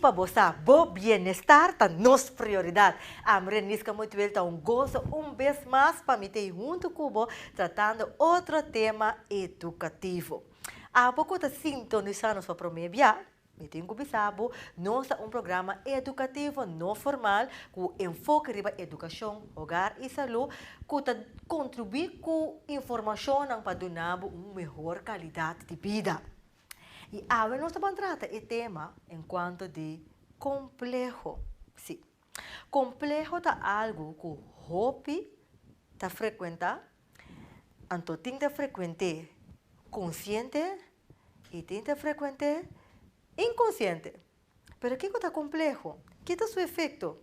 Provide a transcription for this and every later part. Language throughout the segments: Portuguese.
para você, bom bem-estar tá nossa prioridade. A Renisca muito bem, tá gozo vez mais para me ter junto com você, tratando outro tema educativo. Há pouco tá sintonizando sua promessa. Me tenho que nós programa educativo não formal com enfoque riba educação, hogar e saúde, que contribui com informação para dar uma melhor qualidade de vida. E agora nós vamos tratar o tema enquanto de complexo. Sim. Complexo é algo que o hobby está frequenta, então tem que frequentar consciente e tem que frequentar inconsciente. Pero o que está complexo? Que é o seu efeito?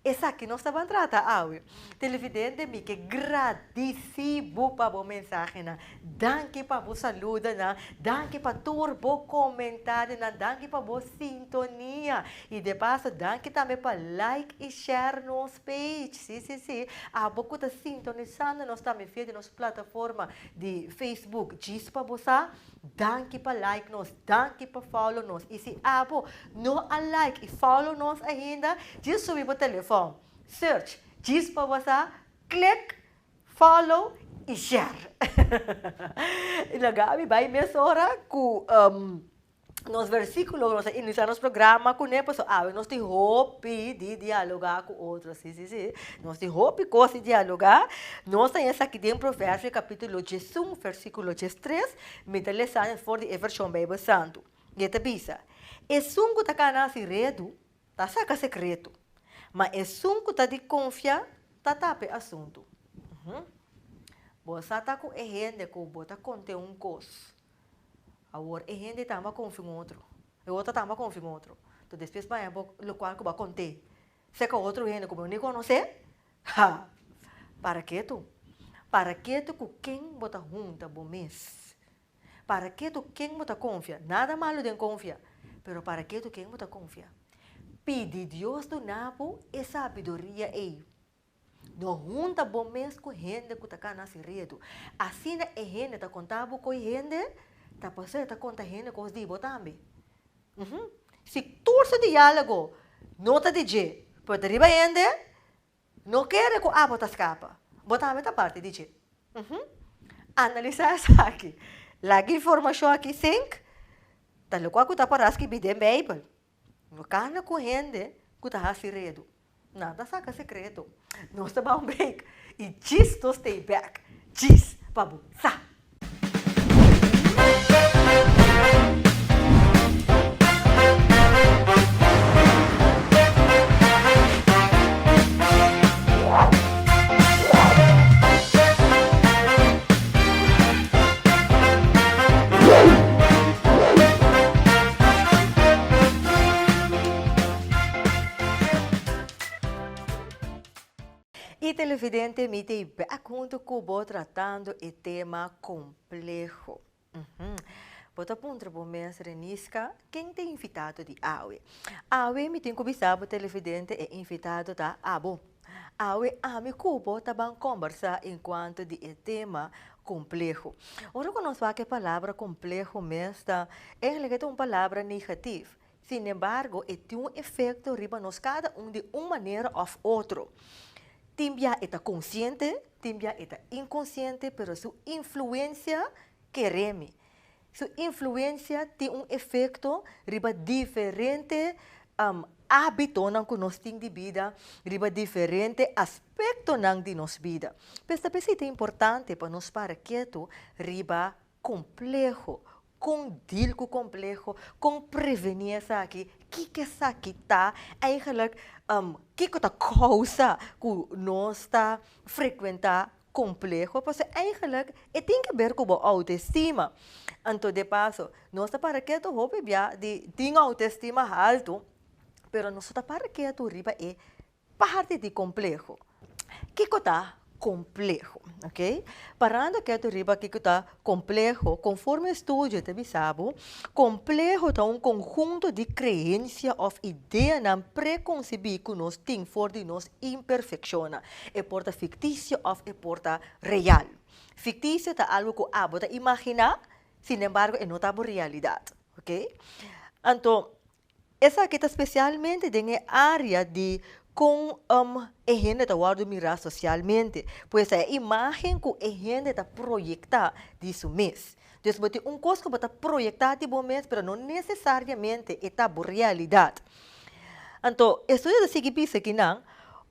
Essa aqui nós estamos tratando hoje. Televidente, me que gradíssimo para a mensagem. Danke para a saúde, danke para o comentário, danke para a sintonia. E de passo, danke também para like e share nosso page. Sim. A pouco está sintonizando, nós estamos vendo nossa plataforma de Facebook. Diz para você, danke para like nós, danke para follow nós. E se não a like e follow nós ainda, diz subir para o telefone. Search, diz para você, click, follow e share. E nagabi vai mesora com nos versículos, nós iniciamos o programa com ele, nós temos hope de dialogar com outros, sim. Nós temos hope de dialogar. Nós temos aqui dentro Provérbios, capítulo 11, versículo 13, me interessante for de versão Bíblia Santo. E te bisa, é sungo tá cana segredo, tá saca secreto. Mas é sungo tá de confiar, tá tape assunto. Você tá com a gente que bota conter um coisa. Agora, a gente está confiando em outro. E o outro está confiando em outro. Então, depois, vai o qual que vai conter. Se que o outro gente como eu nem conhece, para que tu? Para que tu com quem bota junta bom mês? Para que tu quem bota confia? Nada malo de confiar. Pero para que tu quem bota confia? Pede Deus do nabo e sabedoria aí. Não junta bom mês com gente que está nesse redo. Assim, a gente está contando com gente. Tá passando, tá conta gente com os divos também. Se torce diálogo, não está de jeito, pode arriba ainda, não quer que a bota escapa. Bota a parte de jeito. Analisar isso aqui. Lagi informação aqui, sim. Tá louco que tá para as que bidem Bible. Não carna com gente que tá redo. Nada saca secreto. Nós estamos um break. E diz to stay back. Diz, babu, sa. E televidente, me tem pergunta que vou tratando o tema complexo. Bota ponto para mês Renisca, quem tem invitado de Aue? Aue me tem convidado televidente e invitado da Abo. Aue me cubo tá bem conversar enquanto de tema complexo. Ora conosco que a palavra complexo mesmo é uma palavra negativa. Sin embargo, tem um efeito riba nos cada de uma maneira ou outra. Timbia está consciente, timbia está inconsciente, pero sua influência quereme. Sua influência tem efeito riba diferente hábito que nós temos de vida, riba diferente aspecto de nossa vida. Esta é importante para nós para que riba complexo, com deal com complexo, com prevenir essa aqui, que essa aqui está, eigenlijk, que está causa que nós está frequentar complexo, porque eigenlijk, tem que ver com a autoestima. Então, de passo, nós está para que tu hope de ter autoestima alto, pero nós está para que tu riba é parte de complexo. Que está complexo, ok? Parando que tu riba que está complexo, conforme estudo te bisabo, complexo é conjunto de crenças ou ideias não preconcebidas que nós temos for de nós imperfecciona. É porta fictício ou é porta real. Fictício é algo que você imagina, sin embargo, é não está realidade, ok? Então, essa aqui está especialmente na área de com a gente está guardando mirar socialmente, pois é a imagem que a gente está projetar disso mês. Então, você tem coisa que você projetar de bom mês, mas não necessariamente está a realidade. Então, isso é o seguinte que não,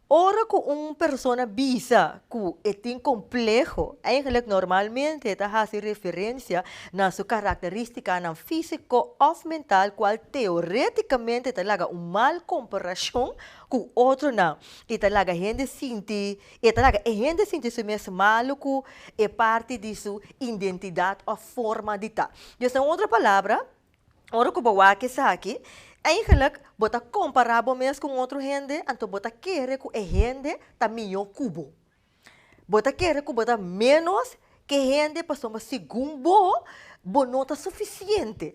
ora que uma pessoa visa que é tão complexo, eigenlijk normalmente está fazendo referência na sua característica na físico ou mental, qual teoreticamente está uma mal comparação com outro não. E está a gente sente, a gente sente isso mesmo malo que é parte de sua identidade ou forma de estar. Então, outra palavra, ora que eu aqui aqui, eigenlijk, bota comparável mesmo com outro gente, então bota querer que a gente tá melhor cubo. Bota querer que bota menos que gente para somar segundo, bo não tá suficiente.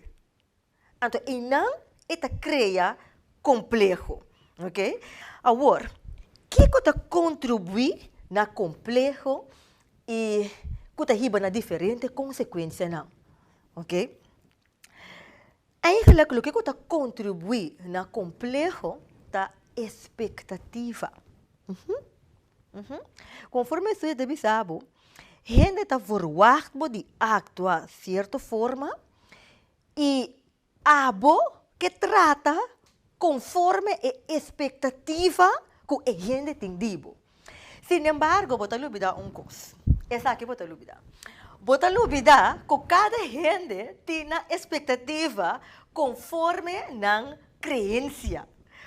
Então, e não está cria complexo, ok? Agora, que que tá contribui na complexo e que tá riba na diferente consequência não, ok? Eigenlijk, o que está contribui na complexo da expectativa. Conforme você deve saber, gente está forward de actuar de certa forma e abo que trata conforme a expectativa que a gente tem dibo. Sin embargo, vou te olvidar coisa. Essa aqui vou te olvidar. Vou te olvidar que cada gente tem expectativa conforme na crença,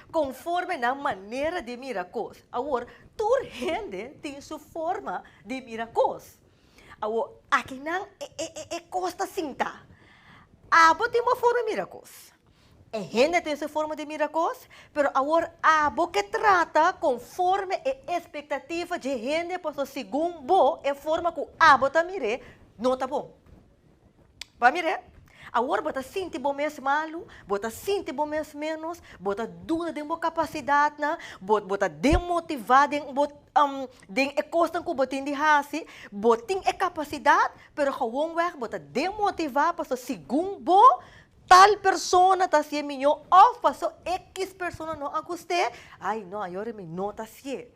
conforme na maneira de mirar coisas. Agora, toda gente tem sua forma de mirar coisas. Agora, aqui não é costa cinta. Abo tem uma forma de mirar coisas. A gente tem sua forma de mirar coisas, mas agora abo que trata conforme a expectativa de gente, para segundo a forma que abo está mirando, não está bom. Vai mirar? Agora, você sente bom mesmo malo, você sente bom mesmo menos, você dúvida de uma capacidade, você demotivado de coisa que você tem de fazer, você tem a capacidade, mas gewoon weg, você demotivado para segundo tal pessoa está sendo melhor, ou para X pessoa não gostei, ai não, agora me nota assim.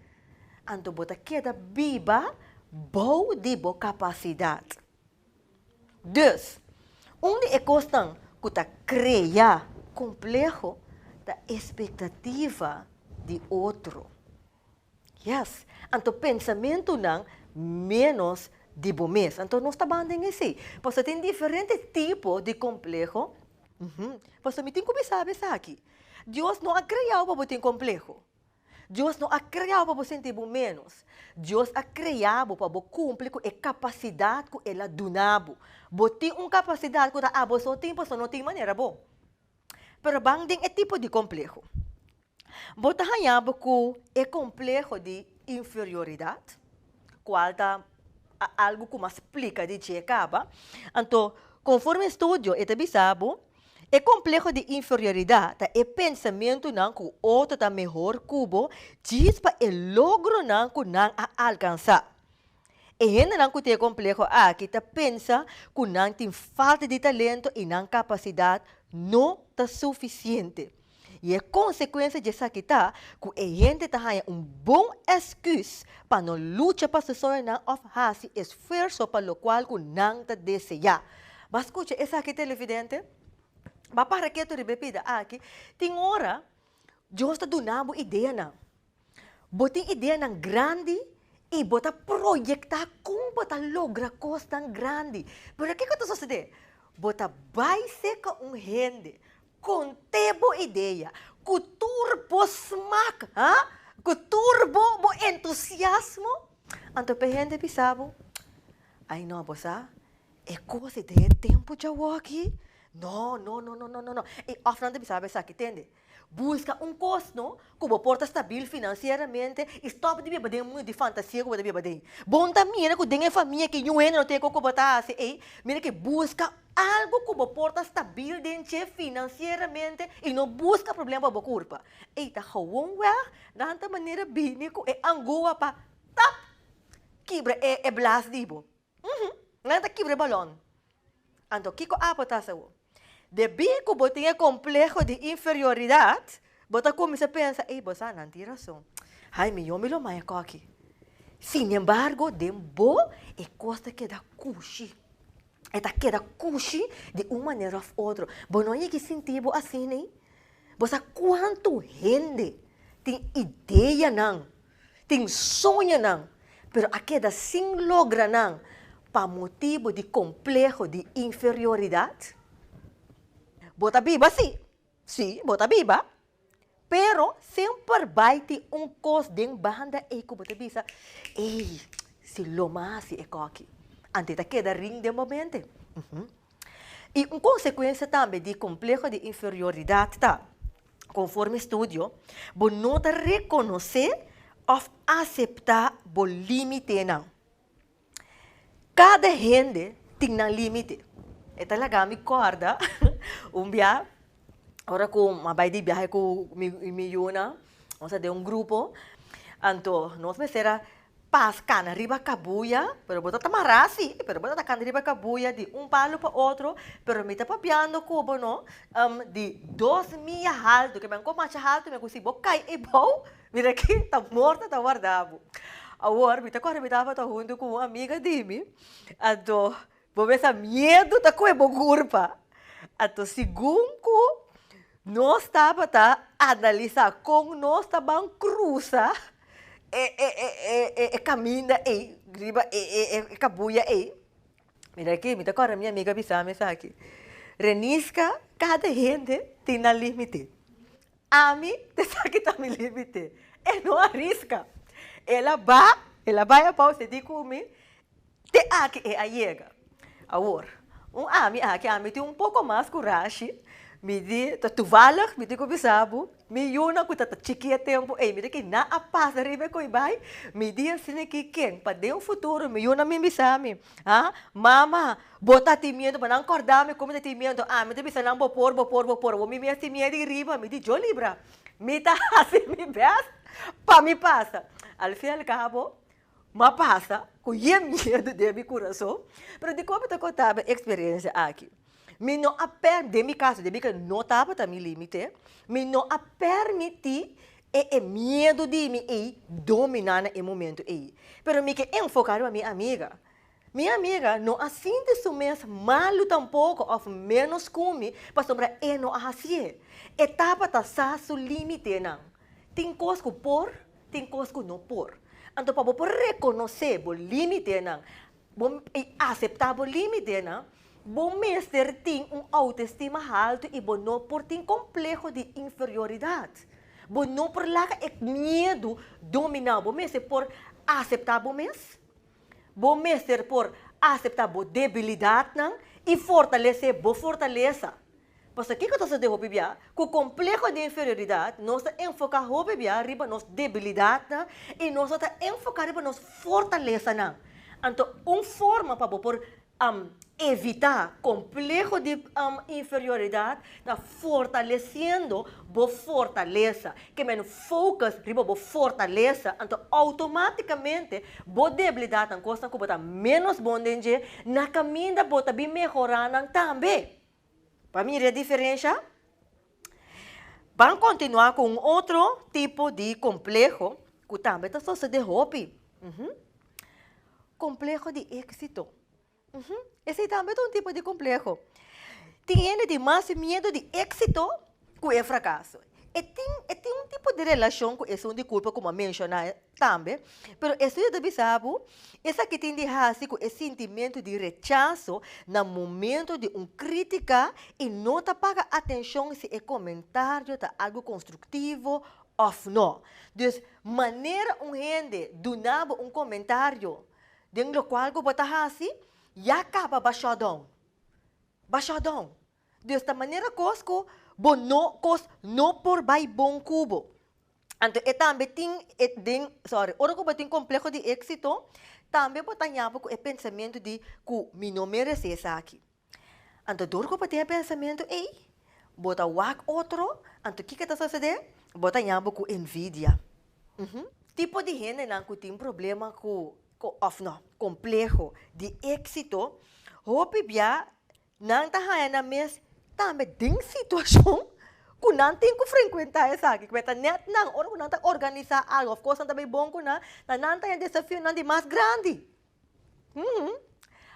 Então, você queda viva, boa de boa capacidade. Dus, onde é questão que está criar complexo da expectativa de outro. Yes. Então, pensamento não menos de bom mês. Então, nós estamos em assim. Você tem diferentes tipos de complexo. Você me tem que saber isso aqui. Deus não ha criado para você ter complexo. Deus não ha criado para você sentir menos. Deus ha criado para você cumprir com a capacidade que Ele donado. Você tem uma capacidade que você tem, você não tem maneira boa. Mas bang é tipo de complexo. Você tem que é complexo de inferioridade, qual é algo que me explica de que acaba. Então, conforme estudo, é sabe, é complexo de inferioridade, é pensamento não que o outro está melhor cubo, diz para o logro não que não alcançar. E gente não tem complexo aqui, tá pensa que não tem falta de talento e não capacidade, não está suficiente. E a consequência disso aqui tá que a gente está um bom excusa para não lutar para se tornar ou fazer esforço para o qual que não está desejar. Mas escuta, essa aqui é televidente. Mas para que tu repita aqui, tem hora, Deus está dando uma ideia não. Você tem ideia não grande e você projetar como você logra coisa tão grande. Mas o que está sucedendo? Você vai ser com um gente com tebo ideia, com turbo smack, com turbo entusiasmo. Então, a gente pensava, ai não, você, é coisa de tempo de aqui. Não. E a frente pensava, sabe, entende? Busca custo que você porta estável financeiramente e stop de beber muito de fantasia que você beber. Bom também é que tem família que não tem como botar assim, mira que busca algo que você porta estável financeiramente e não busca problema para culpa. E tá gewoon weg, de maneira bem que é angua para tap, quebra é blas dibo. Não tá quebra balão. Então, o que que a pata sa? De bico, você tem complexo de inferioridade, você começa a pensar, ei, você não tem razão. Ai, eu me lo mai aqui. Sin embargo, dembo é coisa que dá cuxi. É queda cuxi de uma maneira ou outra. Você não é que sentivo assim, né? Você quanto gente tem ideia não, tem sonho não, pero a queda sem logra não, para motivo de complexo de inferioridade. Bota biba, sim. Sim, bota biba. Pero sempre vai ter coisa de banda e que bota bisa. Ei, se lo mais é aqui. Antes da queda ring de momento. E uma consequência também de complexo de inferioridade, tá? Conforme estudo, você não reconhecer ou aceitar o limite não. Cada gente tem um limite. Esta é me corda. Dia, agora com uma baile de viagem com me Yuna, nós de grupo, então nós me será pas cana riba cabuya, pero bota tamarasi, pero bota cana riba cabuya de palo para outro, pero me tá papiando cubo no, de 2 milhas alto, que me com mais alto, me consigo cai e bom, mira aqui tá morta, tá guardado. Agora, me tá correndo, me tava junto com uma amiga de mim, então vou ver essa medo tá com a curva. Então, segundo nós estava tá analisar como nós estamos cruza caminha e griba cabuia e mira aqui, me tá com a minha amiga Bissame aqui. Renisca, cada gente tem um limite. A mim, te sabe que me limite. E não arrisca. Ela vai a pausa de comer, te aqui é a chega. Agora, a mim tem pouco mais coragem. Me di, tu valak, me di ko bisabo, me yuna ko tata chiquia tempo, me di que na a passa ribe ko ibai, me di assim que quem, para de futuro, me yuna me bisami, mama, bota ti medo, para não acordar me como ti medo, me di bisa não bopor, o me assim medo riba, me di jo libra, me tá assim me best, pa me passa, al fim al cabo, ma passa, com medo de meu coração, pero de como te contava experiência aqui. Me não a de mi caso, de que não estava também limite, me não a permitir medo de mim e dominar no momento aí. Pero me que enfocar a minha amiga. Minha amiga não assim de sumes malo tampouco ou menos come, para sobrar não assim. Etapa tá sa limite não. Tem coisa que por, tem coisa que não por. Então para por reconhecer o limite não, aceitar o limite não. Bom mestre tem autoestima alto e bom não por tem complexo de inferioridade. Bom não por lá é medo dominar bom mestre por aceitar bom mestre. Bom mestre por aceitar boa debilidade não, e fortalecer boa fortaleza. Porque o que eu estou dizendo, Bíblia? Com o complexo de inferioridade, nós estamos enfocados, Bíblia, riba nossa debilidade não, e nós estamos enfocados riba nossa fortaleza não. Então, uma forma para por evitar complexo de inferioridade, está fortalecendo a fortaleza. Que men focus riba a fortaleza, então automaticamente a debilidade não custa que bota menos bondade na caminho bota bem melhorar também. Para mim é a diferença. Vamos continuar com outro tipo de complexo que também está sucedendo hobby. Complexo de êxito. Esse também é um tipo de complexo. Tem gente de mais medo de êxito que é fracasso. E tem um tipo de relação com esse de culpa, como mencionar também. Mas esse de sabe, essa que tem de raça com esse sentimento de rechaço no momento de crítica e não paga atenção se é comentário está algo construtivo ou não. Então, maneira gente donar comentário, dentro do qual você está assim, já acaba baixadão. Baixadão. Desta maneira, cosco, não por vai bom cubo. Então, também tem, ora que tem complexo de êxito, também pode ter o pensamento de que me não merece isso aqui. Então, dor que tem pensamento, bota outro, então, o que está sucedendo? Bota com envidia. Tipo de gente que tem problema com complexo de êxito, hope bia não está na mes também tem situação que não tem que frequentar essa aqui. Porque net não, ora que não está organizar algo. Of course, não está bem bom que não tem desafio não de mais grande.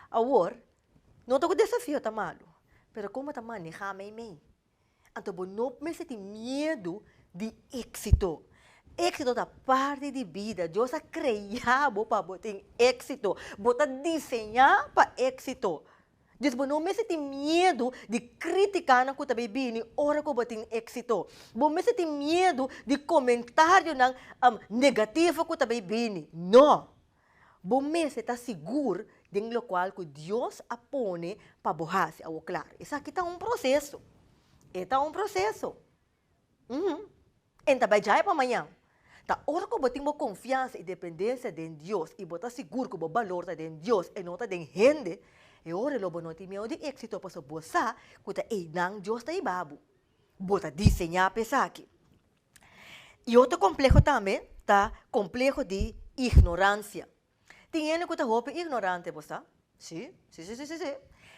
Agora, não estou com desafio, está malo. Pero como está manejar bem. Então, não me sente medo de êxito. Êxito da parte de vida. Deus a criar para ter êxito. Bota desenhar para êxito. Deus não me sente medo de criticar na conta bebê, hora que eu tenho êxito. Não me sente medo de comentário negativo que eu bebê. Não. Bom mês está seguro de lo qual que Deus apone para borrar-se ao claro. Isso aqui está um processo. Está um processo. Então vai já é para amanhã. Tá hora que eu tenho confiança e dependência de Deus e botar seguro que o valor está de Deus e não está de gente, e hora eu não tenho de êxito para botar que está aí não Deus está aí babu. Bota desenhar pensar aqui. E outro complexo também, tá? Complexo de ignorância. Tem gente que está roupa ignorante, você? Sim.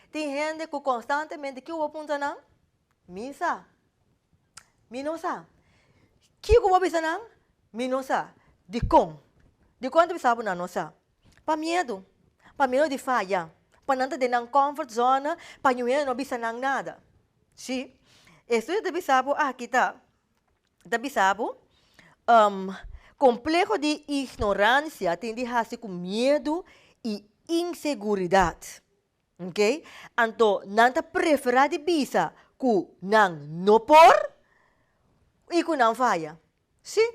Tem gente que constantemente que eu aponto não, misa, minosa. Que eu vou pensar não, minosa. De quanto sabe não nossa? Para medo de falha, para não ter não comfort zone, para não bisa não nada. Sim. Isso é de sabe aqui tá. De sabe complexo de ignorância tem de fazer com medo e inseguridade. Ok? Então, não te prefere de bisa que não por e que não falha. Sim?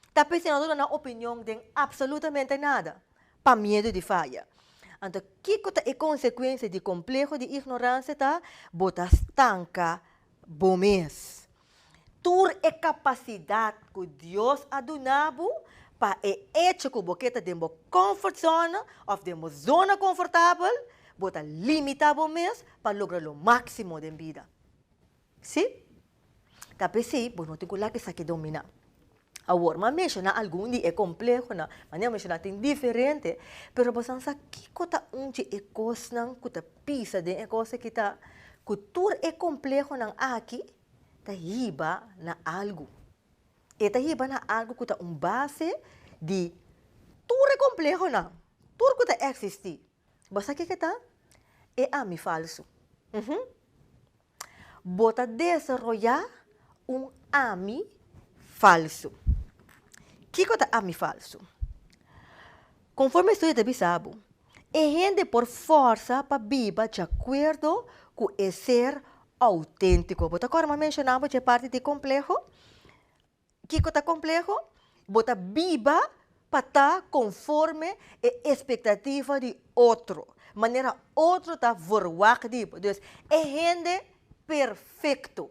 Está pensando na opinião de absolutamente nada. Para medo de falha. Então, que é a consequência de complexo de ignorância? Tá? Bota estanca bom mês. Tur é capacidade que Deus ha donado para hecho que você está dentro da comfort zone ou dentro da zona confortável, você limitar o mês para lograr o máximo da vida. Sim? Tapi sim, você não tem que saber dominar. Agora, mas mencionar algum dia é complexo, mas não mencionar tem diferente, pero você sabe que coisa é coisa que está pisa de coisa que está que tur é complexo aqui. Tahiba na algo. E tahiba na algo que está base de tudo é complexo na. Tudo que está existir. Basta que está? É ami falso. Bota desenvolver ami falso. Que é ami falso? Conforme estudo de sabe, é gente por força para viver de acordo com o ser autêntico. Bota agora mencionava que parte de complexo. Que é complexo? Bota viva para estar conforme a expectativa de outro. Maneira outro está verwacht. Então, é gente perfeito.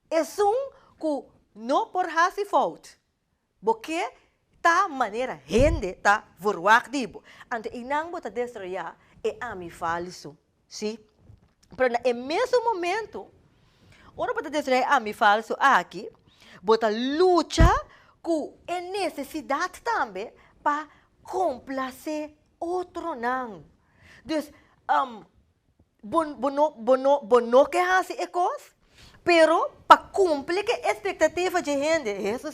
É que não por fazer falta. Porque tá maneira gente está verwacht. Então, e não bota destruir é ami falso. Sim? Pero no mesmo momento, ora para dizer ami falso aqui, bota luta com a necessidade também para complacer outro não. Então, não quer fazer coisa, pero para cumprir a expectativa de gente, isso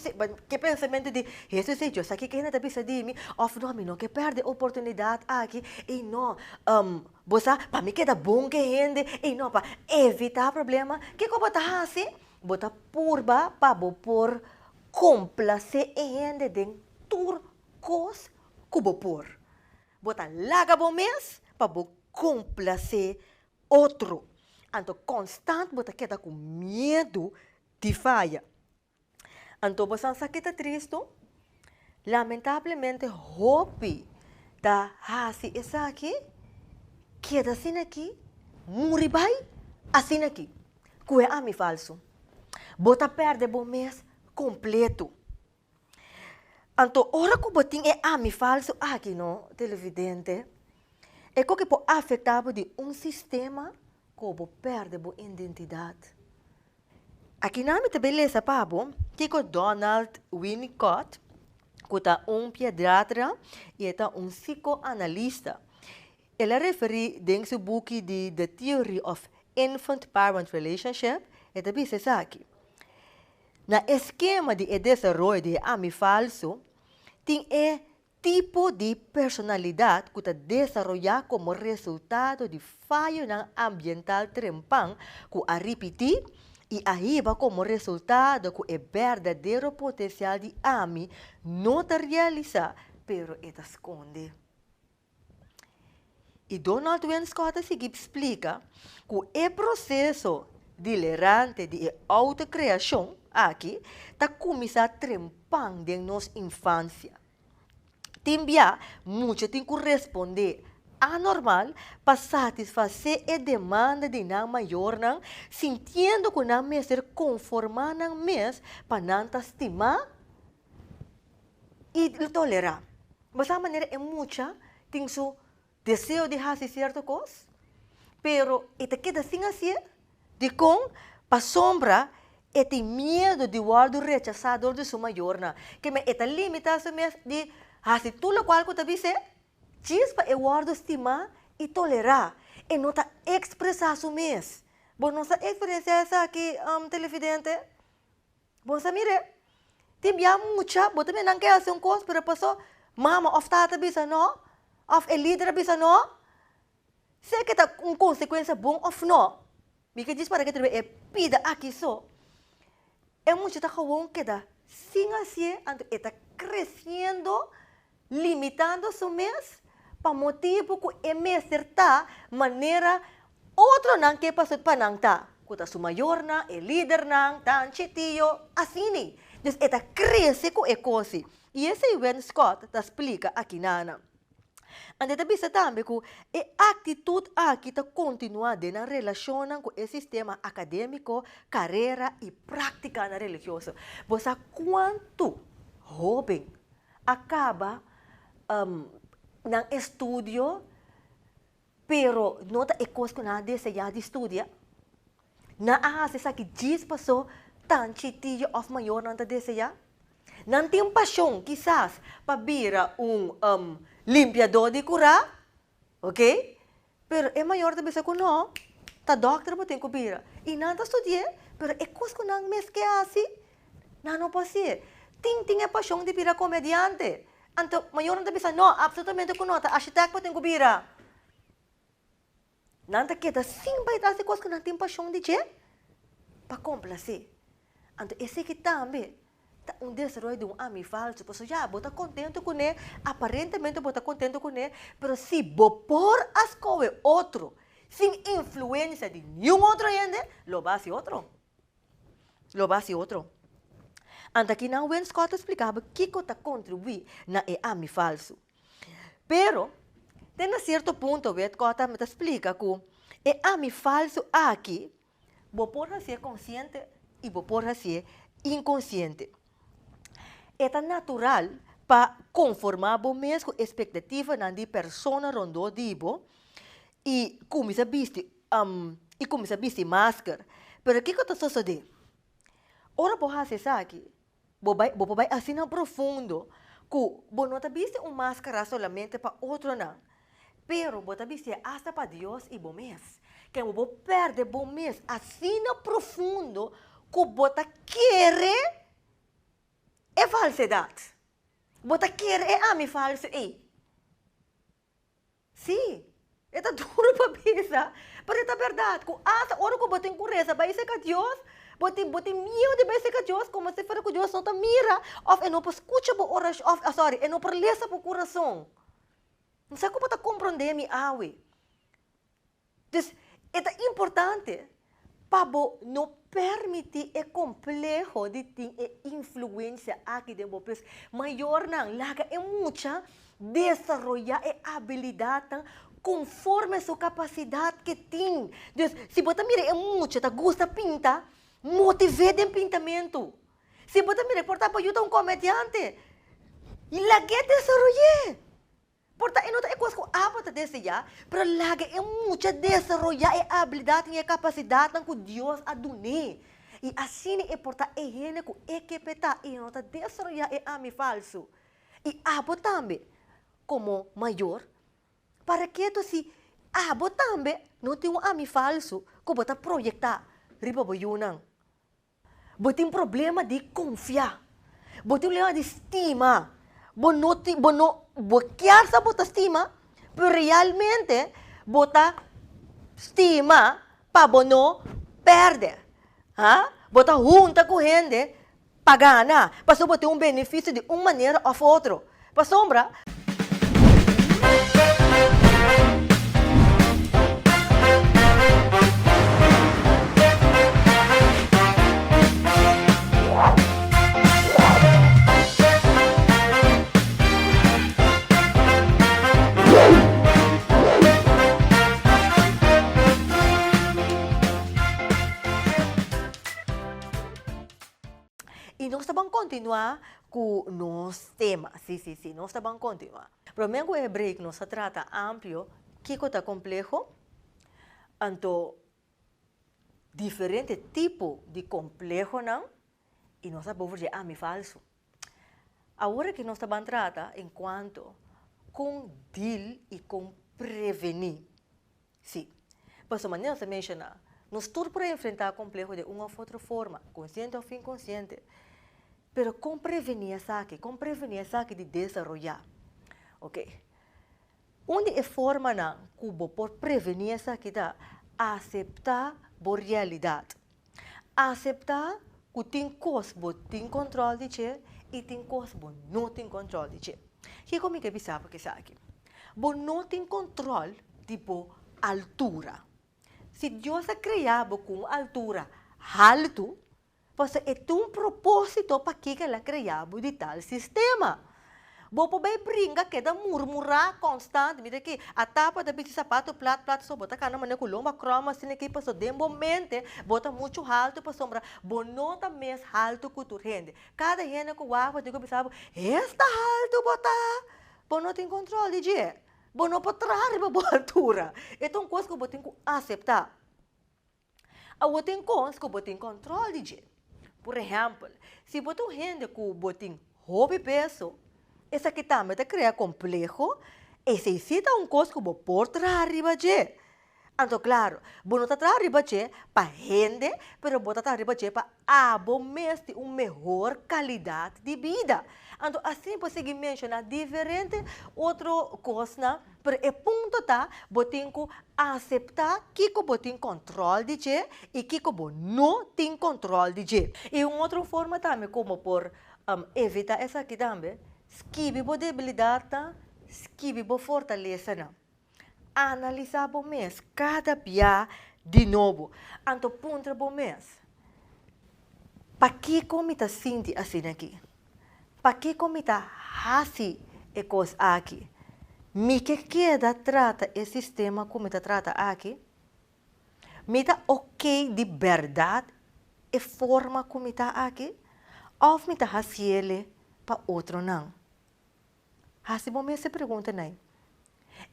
que pensamento de isso se eu sei que ainda está pensando de mim, of não quer perder oportunidade aqui e não você para mim queda bom que gente e não para evitar problema que eu botar assim botar purba para por complacer a gente de tur cos cubo por botar laga bom mês para complacer outro. Então, constante você queda com medo de falha. Então, você sabe que triste. Lamentavelmente, hope da hasi essa aqui, queda assim aqui, muribai assim aqui. Que é ami falso. Você perde o mês completo. Então, ora que você é ami falso aqui, no televidente, é que pode afetar de sistema como perde a identidade. Aqui na minha beleza, pabo, que o Donald Winnicott, que é pediatra e é psicoanalista. Ele refere em seu book de The Theory of infant-parent relationship, é também se aqui. Na esquema de desenvolvimento de ami falso, tem tipo de personalidade que está desenvolvida como resultado de falho ambiental trempang que a repetir e arriba como resultado que o verdadeiro potencial de ami não está realizado, pero está esconde. E Donald Wayne Scott explica que o processo delirante de autocriação aqui está começando a trempar em nossa infância. Timbia, muito tem que responder anormal para satisfazer a demanda de não maior, não, sentindo que não me ser conformar não mês para não estimar e tolerar. Mas a maneira é muita, tem seu desejo de fazer certa coisa, pero ita queda assim, de com para sombra, e tem medo de guardar rechazador de sua maior, que me ita limitação de fazer tudo o qual que você diz, diz para eu guardo estimar e tolerar, e não está expressar isso mesmo. Bom, nossa experiência é essa aqui, televidente. Bom, mire, tem muita, bom, também não quer fazer uma coisa, pero passou, mama, of tata bisa não, of a líder bisa não, sei que está uma consequência bom of não. Porque diz para que você é pida aqui só. É muito está com que dá, sim assim, está crescendo, limitando seu mês, para motivo que é me acertar maneira outro não quer passar para não tá. Que sua maior não, é líder não, tá tio, assim nem. Então, está cresce com a coisa. E esse Wayne Scott explica aqui nana. Ande também também que a atitude aqui está continuando na relação com o sistema acadêmico, carreira e prática na religiosa. Você quanto jovem acaba no estudo, pero não está coisa que não deseja de estudar. Não há essa que diz passou tan chitillo of maior não está deseja. Não tem paixão, quizás, para virar limpiador de curar, ok? Pero é maior também se não, tá doctor para ter que virar. E não está estudando, pero é coisa que não me esquece, não pode ser. Tem a paixão de virar comediante. Então, maior não está não, absolutamente que não, tá arquiteto para ter que virar. Não está quieta, sim, vai dar coisa que não tem paixão de quê? Para complacer. Então, esse aqui também. Um desenvolvimento de um ami falso, porque já você está contente com ele, aparentemente você está contente com ele, mas se você por as coisas outro, sem influência de nenhum outro ainda, lo vai ser outro. Lo vai ser outro. Então aqui na Wayne Scott explicava que está contribuindo na ami falso. Pero, tem um certo ponto, Wayne Scott me explica que o ami falso aqui, você pode ser consciente e você pode ser inconsciente. É natural para conformar o mesmo expectativa na de pessoa rondou dibo e começa a vestir máscara. Pero o que está sucedendo? Ora você fazer isso aqui, você vai assim no profundo, que você não está vestindo uma máscara solamente para outro não, pero você está vestindo hasta para Deus e você mesmo. Que você perde você mesmo assim no profundo, que você quer é falsidade. Você quer ami falso. Sim, é duro para pensar. Mas é verdade. A hora que você tem cureza, vai ser que Deus, você tem medo de vai ser que Deus, como se fosse que Deus não te mira, ou não escuta para oração, ou não para ler para o coração. Não sei como você compreender me awe. Então, é importante para não permitir o complexo de ter influência aqui dentro do país. Maior não, laga é muita desenvolver a habilidade conforme a sua capacidade que tem. Então, se você mira é muito, tá gosta pintar, motive em pintamento. Se você mira, portanto, para ajudar um comediante, laga é desenvolver. Portanto, não é coisa que você deseja, mas laga é muito desenvolver a habilidade e a capacidade que Deus a deu. E assim é importante é gente que é que peta e não está desenvolver a ami falso. E abo também, como maior, para que tu se abo também não tem um ami falso, ko bota proyectar riba boyunang. Botin problema de confiar. Botin problema de estima. Boquear sa bota estima, pero realmente bota estima pa bono perde. Ha? Bota junta com gente pagana. Para botar um benefício de uma maneira ou outra. Para sombra. E nós vamos continuar com o nosso tema. Sim, nós vamos continuar. Pero mesmo o hebraico nos trata amplo, que está complexo, então, diferente tipo de complexo, não? E nós vamos dizer, me falso. Agora que nós vamos tratar enquanto com deal e com prevenir. Sim. Mas a maneira de mencionar, nós todos para enfrentar complexo de uma ou outra forma, consciente ou inconsciente. Pero com prevenir essa aqui de desenvolver. Ok? Onde é forma não, cubo por prevenir essa aqui da aceitar a realidade. Aceitar que tem coisas que tem controle de você e tem coisas que não tem controle de você. Que como que pensar porque isso aqui? Você não tem controle de altura. Se Deus é criado com altura alta, você é um propósito para que ela criou de tal sistema. Você pode brincar que da murmurar constante, mira que a tapa da bici sapato plat só bota cá na maneira colomba croma assim que passou de momento bota muito alto para sombra, bonota mais alto que tu rende. Cada gente que vai digo pensava, esta alto bota, você não tem controle de, você não pode trazer para boa altura. Então coisa que você tem que aceitar. A tem coisas que você tem controle de. Por exemplo, se você tem gente que botem hobby peso, essa aqui também está criando complexo, necessita coisa que você pode trazer arriba de. Então, claro, você não está trazendo arriba de para gente, mas você está trazendo arriba de para abomestir uma melhor qualidade de vida. Então, assim, você consegue mencionar diferentes outras coisas, mas o ponto está, você tem que aceitar que você tem controle de você e que você não tem controle de você. E uma outra forma também, como por evitar essa aqui também, esquive a debilidade, esquive a fortaleza. Analisar o mês, cada dia de novo. Então, ponto o mês. Para que como está sentindo assim aqui? Para que como está assim e coisa aqui? Me que queda trata esse sistema como está trata aqui? Me está ok de verdade e forma como está aqui? Ou me está assim para outro não? Assim, bom mês se pergunta, não?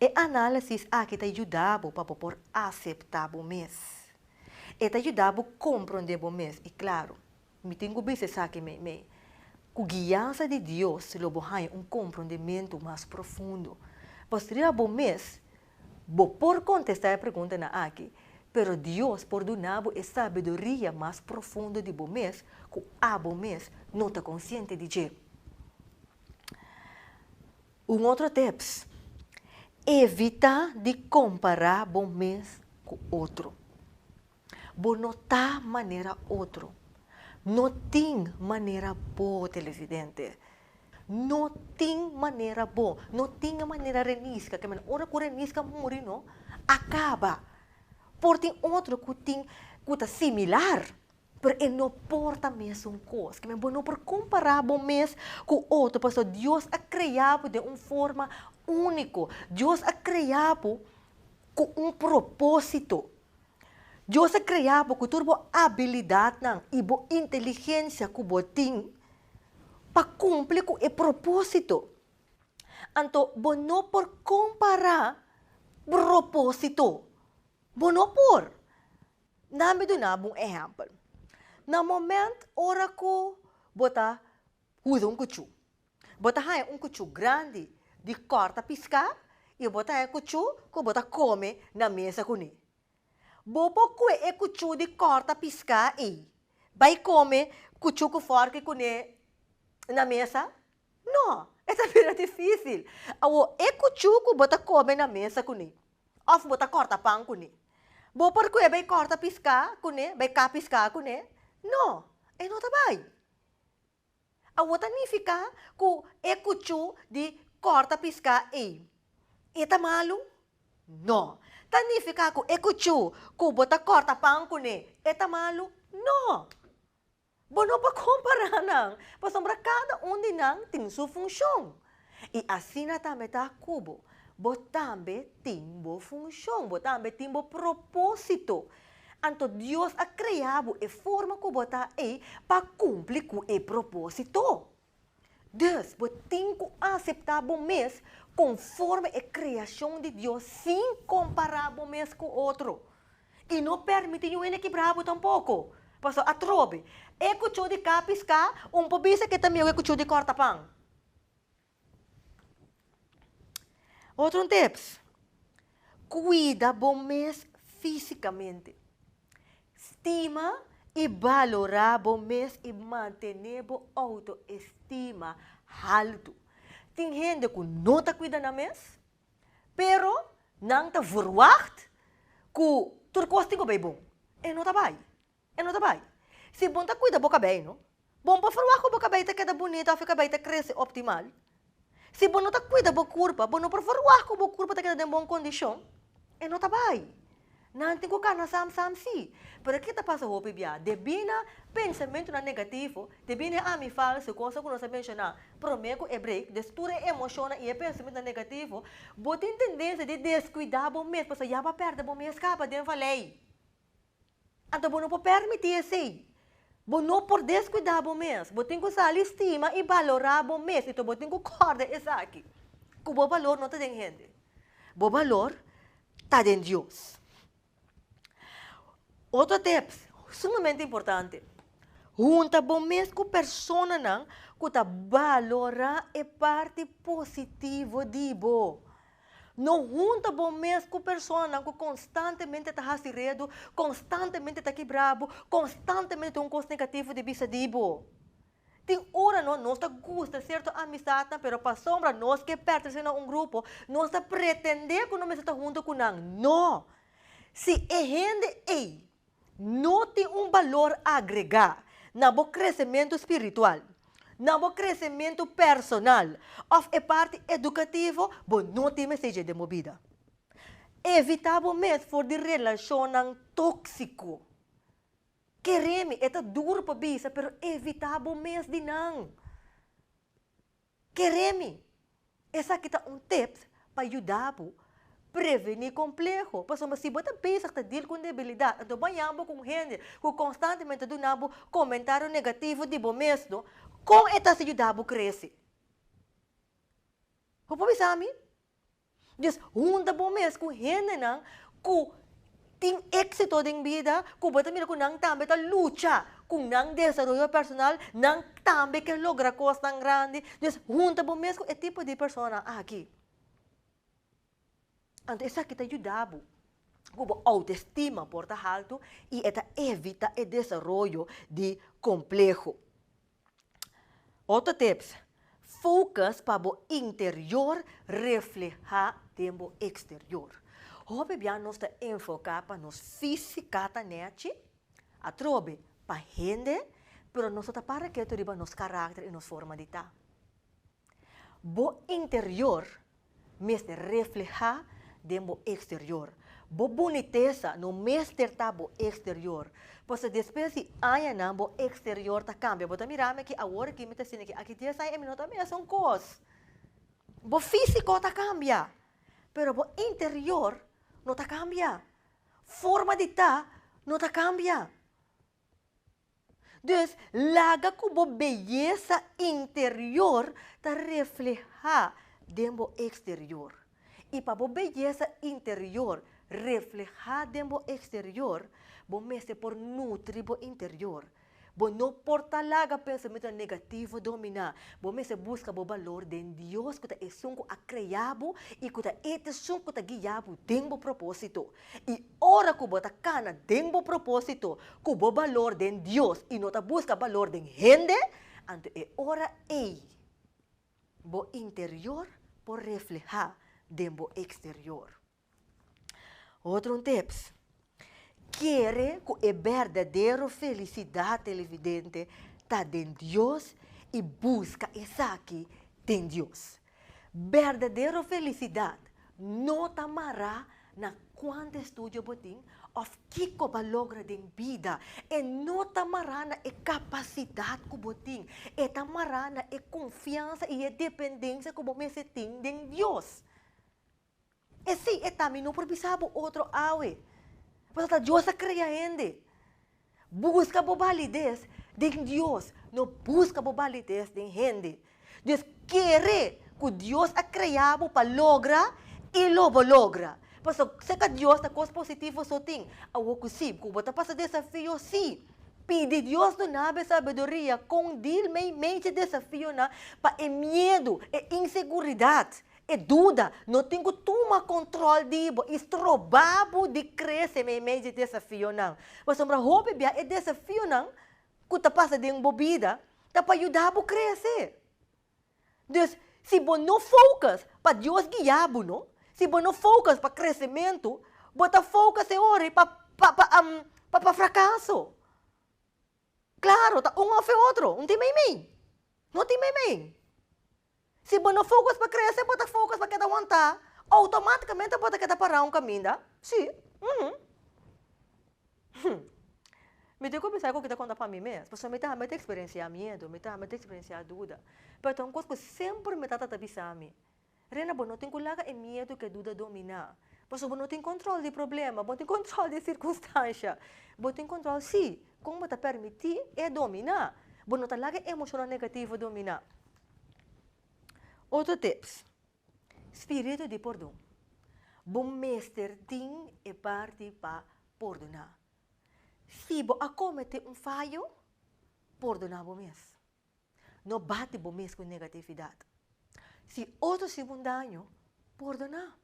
E análise aqui te ajudava para poder aceitar o mês. E te ajudava a compreender o mês. E claro, me tenho que dizer aqui, com a guiança de Deus, se logo há compreendimento mais profundo. Você irá o mês, por contestar a pergunta aqui, pero Deus por donar a sabedoria mais profunda de o mês, que o mês não está consciente de você. Outro tips. Evita de comparar bom mês com outro. Bom notar maneira outro. Não tem maneira boa, televidente. Não tem maneira boa. Não tem maneira renisca. Que a hora que renisca morre, não? Acaba. Porque tem outro que tem que similar. Mas ele não porta a mesma coisa. Que não pode comparar bom mês com outro. Porque Deus é criado de uma forma único. Deus é criado com propósito. Deus é criado com toda a habilidade e a inteligência que você tem para cumprir com o propósito. Então, você não pode comparar propósito. Você não pode. Dá-me um exemplo. No momento, ora que você usa cuchu. Você tem cuchu grande de corta piscar e você tem cuchu que você come na mesa com ele. Bobo que é cuchu de corta piscar e vai comer cuchu com forca com na mesa? Não, é bem difícil. É cuchu que bota comer na mesa com ele. Of bota corta pão com ele. Bobo que vai corta piscar com ele, vai cá piscar com ele? Não, é não tá bem. Awota ni ficar com é cuchu de corta piscar e. E tá malo? Não. Tani ficar com ekuchu, com bota corta pão com e tá malo? Não. Bono pa comparar não. Pasombra cada um de nang tem sua função. E assim na também tá cubo. Botambe tem bo função, botambe tem bo propósito. Anto Deus a criado e forma que bota e para cumprir com o propósito. Deus, tem que aceitar o mês conforme a criação de Deus, sem comparar o mês com o outro. E não permite ninguém equilibrar tampouco. Passo a trobe. É cucho de capisca, pobisa que também é cucho de corta-pão. Outro tips. Cuida bom mês fisicamente. Estima e valorar bom mês e manter a autoestima alto. Tem gente que não está cuidando na mês, pero não está verwacht que tudo costa bem bom. E não está bem. E não está bem. Se bom está cuidando boca bem, não? Bom para verwacht que boca bem está queda bonita, fica bem está cresce optimal. Se bom não está cuidando boca curva, bom não para verwacht que boca curva está queda em boa condição. E não está bem. Não tem que ficar sam si. Pero que está passando hoje bia? Debina pensamento na negativo, debina ami falso, coisa que nós mencionar. Promego é break, destura emociona e pensamento negativo. Botem tendência de descuidar bom mês, porque já vai perder bom mês capa dentro da lei. Então, não pode permitir assim. Não por descuidar bom mês, botem que usar estima e valorar bom mês. Então, botem que corda isso aqui. Que o bom valor não está em gente. Bom valor está em Deus. Outro tips, sumamente importante. Junta bom mês com persona não, que tá valorar a parte positiva de bo. Não junta bom mês com persona não, que constantemente está rasirredo, constantemente está quebrado, constantemente tem coisa negativo de vista de bo. Tem hora não, nós gosta certo amizade, pero para sombra nós que pertencemos a grupo, nós está pretender que não está junto com não. Não. Se é gente não tem valor agregado no crescimento espiritual, no crescimento personal, ou é parte educativa, não tem mensagem de movida. Evitar mesmo for de relação tóxico. Queremos, é duro para bisa, pero evitar mesmo de não. Queremos. Essa aqui é tips para ajudar prevenir complexo. Porque se você pensa que está com debilidade, então banhamos com gente que constantemente do nabo comentário negativo de bom mesmo, como é que se ajudar a crescer? O que pensar a mim? Diz, bom mesmo com gente não, que tem êxito em vida, que você mira que não também está luta, com não desenvolvimento personal, não também quer lograr coisas tão grandes. Diz, bom mesmo é tipo de pessoa aqui. Então, isso aqui te ajuda com a autoestima por alto e evita o desenvolvimento de complexo. Outro tips, focus para o interior reflejar no exterior. Hoje, nós estamos enfocados para nós física, a trobe para a gente, mas nós estamos para que tu nosso caráter e nossa forma de estar. O interior, mesmo reflejar no exterior. Bo boniteza no mestre tá bo exterior. Pois depois se aia na bo exterior tá cambia. Bota mirar que agora que me tá sendo aqui dia sai me nota me são cos. Bo físico tá cambia. Pero bo interior não tá cambia. Forma de tá não tá cambia. Dus laga com bo beleza interior tá reflejar no exterior. E para a beleza interior reflejar no exterior, você por nutrir o interior. Bo não por talaga pensamento negativo dominar. Bo me se busca bo valor de Deus que é sunco a criabo e que é sunco ta guiabo tem bo propósito. E ora que bo ta cana tem bo propósito, que bo valor de Deus e não ta busca valor de gente, ante é ora bo interior por reflejar de bo exterior. Outro tips. Quer que a verdadeira felicidade televidente está em Deus e busca essa aqui em Deus. Verdadeira felicidade não está mará na quanto estudo botim ou que logra de vida. E não está mará na capacidade que botim. Está mará na confiança e dependência que você tem em Deus. E sim, também não precisa outro awe. Porque Deus cria gente. Busca a validez de Deus. Não busca a validez de gente. Deus quer que Deus a criado para lograr e logo logra. Porque se Deus tem coisas positivas só tem. O que sim, que você passa desafio, sim. Pede Deus do nave sabedoria com dil meio desafio na para medo e inseguridade. É dúvida, não tem que tomar controle disso, estrobabo de crescer meio de desafio não. Mas para roupa é desafio não, que está passando de uma vida, está para ajudar a crescer. Então, se você não focas para Deus guiar, não? Se você não focas para crescimento, você foca para fracasso. Claro, tá um ou outro, não tem meio. Não tem meio. Se você não focas para crescer, você focas para cada aguentar, automaticamente você quer parar um caminho, sim. Me tenho que pensar o que está contando para mim mesmo, porque me tem que experienciar medo, me tem que experienciar dúvida. Mas é uma coisa que sempre me está avisando a mim. Rena, você não tem que largar medo que dúvida dominar. Você não tem controle de problema, você tem controle de circunstância. Você tem controle, sim, como você permitir é dominar. Você não está largar emocional negativo dominar. Outro tips. Espírito de perdão. Bom mestre tem e parte para perdonar. Se você acomete falho, perdonar bom mesmo. Não bate bom mesmo com negatividade. Se outro se um dano, perdonar.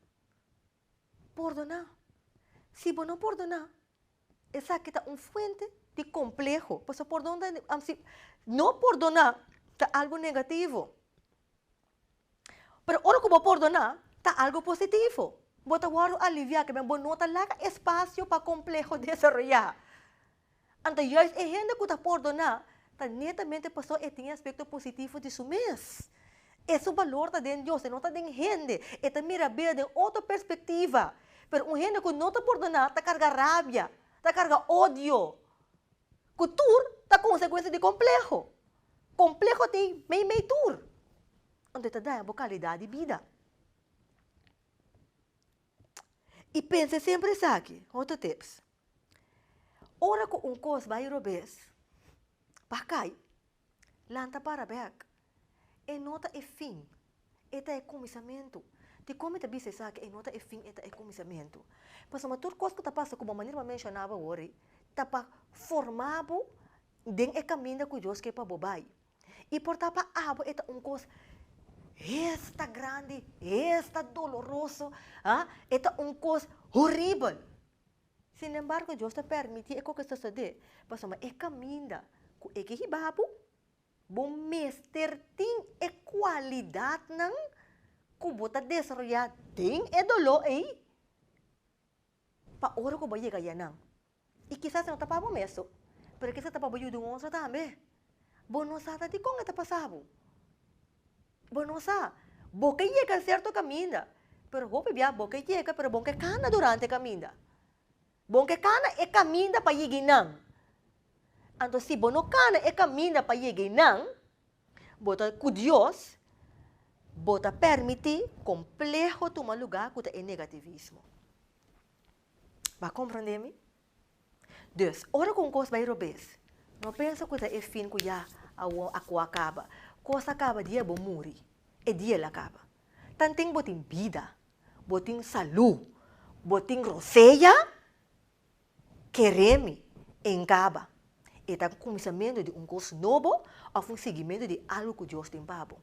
Perdonar. Se você não perdonar, essa aqui está fonte de complexo. Porque não perdonar está algo negativo. Pero ora que você perdonar, está algo positivo. Você vai aliviar que você não tem espaço para complexo desenvolver. Então, a gente que está perdonar, está netamente pessoa que tem aspecto positivo de su mês. Esse valor está dentro de Deus, não está dentro de gente. Está mira bem de outra perspectiva. Pero um gente que não está perdonar, está carga rabia, está carga ódio. Cultura está consequência de complexo. Complexo tem meio tur. Onde está dando qualidade de vida. E pense sempre isso aqui, outro tips. Ora que coisa vai robes, para cair, lanta para back, e nota é fim, eta é começamento. De como está bisa isso aqui, e nota é fim, eta é começamento. Mas uma toda coisa que está passando, como a maneira mencionava hoje, está para formar dentro do caminho que Deus quer para bobai. E por tapa abo, eta coisa esta grande, esta doloroso, esta coisa horrível. Sin embargo, Deus te permite que isso suceda. Mas é caminho que que hibabu, bom mestre tem a qualidade não que bota desenvolver tem é dolor aí. Para hora que vai chegar não. E quizás não tá para bom mesmo, porque quizás tá para bom de um outro também. Bom não sabe de como está passando. Bom não sabe. Bom que chega certo caminho, pero hope bia bom que chega, pero bom que cana durante o caminho. Bom que cana é caminho para chegar não. Então se bom não cana é caminho para chegar não, bota com Deus, bota permitir complexo tomar lugar que é negativismo. Vai compreender-me? Deus, ora com coisa vai robes. Não pensa que é fim que já acaba. Coisa acaba dia bom morrer. E dia ela acaba. Tanto botin vida, botin saúde, botin roceia, quereme, encaba. é um começamento de gozo novo ou um seguimento de algo que Deus tem para você.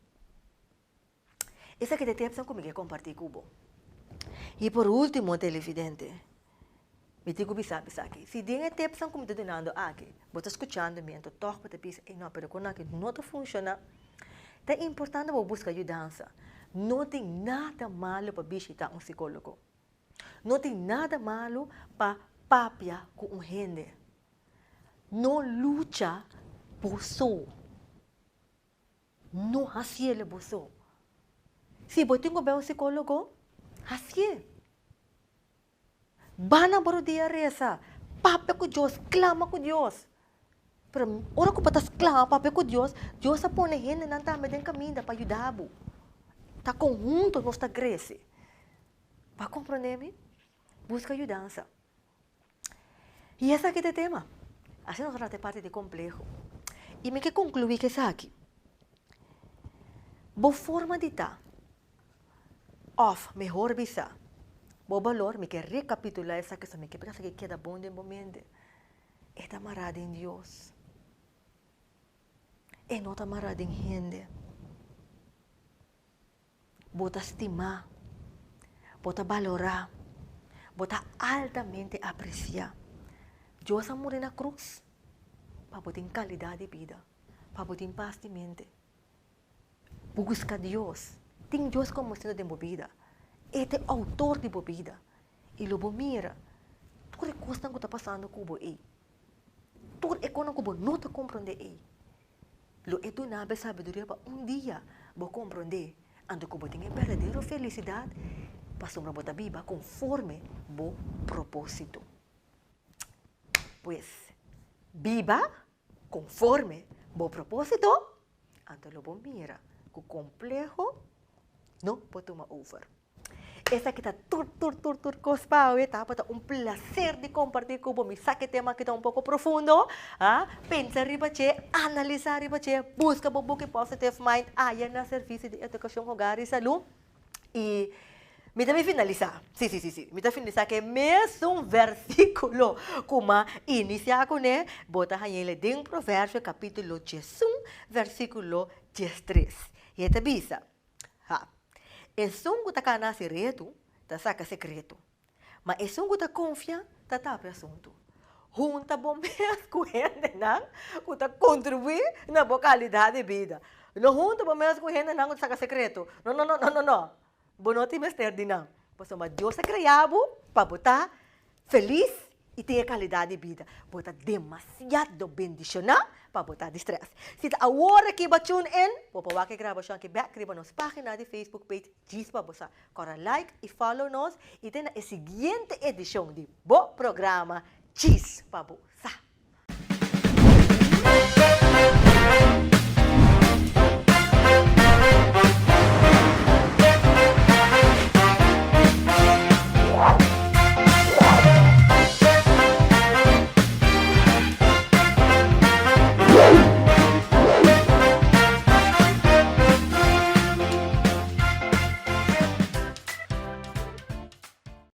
Essa que te tem comigo compartilhar com você. E por último, televidente, me digo que sabe aqui. Se tem tempo como te dando aqui, você está escutando me, então toca para te pensar, não, pero quando aqui não funciona, é importante você buscar ajuda. Não tem nada malo para visitar um psicólogo. Não tem nada malo para papiar com gente. Não luta por só. Não hacia por só. Se você tem um psicólogo, hacia. Bana por dia reza. Papia com Deus, clama com Deus. Pero ora que você clama papia com Deus, Deus a põe gente na também tem caminho para ajudar. Está conjunto nós está cresce. Para compreender-me, busca ajudança. E esse aqui é o tema. Assim nós vamos ter parte de complexo. E me que concluir que isso aqui. Boa forma de estar. Of, melhor bisa. Boa valor, me que recapitular essa questão, me que pensa que queda bom de momento. É estar amarrado em Deus. É não estar amarrado em gente. Bota estimar. Bota valorar. Bota altamente apreciar. Deus morreu na cruz. Para botar qualidade de vida. Para botar paz de mente. Busca Deus. Tem Deus como sendo de vida. Ele é autor de vida. E logo mira. Tudo é coisa que está passando com você. Tudo é coisa que você não está compreendendo. Lo é do nada sabedoria para dia você compreender. Ando que você tem a verdadeira felicidade. Para sombra você viva conforme o propósito. Pues, viva conforme o propósito. Ando logo mira. O complexo não pode tomar over. Essa aqui está tur cospao, tá? Para prazer de compartilhar com você. Sabe que tema que está pouco profundo? Pensa riba che, analisar riba che, busca o book Positive Mind, aí na serviço de educação, hogar e saúde. E me também finalizar. Sim. Me também finalizar que mesmo versículo como inicia com né, bota aí ele em Provérbios capítulo 11, versículo 13. E esta bisa. É sungo tá cana segredo, tá saca secreto. Mas é sungo tá confia, tá tapa assunto. Junta bombeiras com gente, não? Que tá contribuir na boa qualidade de vida. Não junta bombeiras com gente, não, que saca secreto. Não. Bonote mister de não. Pois mas Deus é criado para botar feliz e ter qualidade de vida. Botar demasiado bendicionar para botar de estresse. Se a hora que vai tune in, vou pôr aqui gravação aqui back, escreva nos página de Facebook page, diz para você. Corra like e follow nos e tem a seguinte edição de bom programa, diz para você.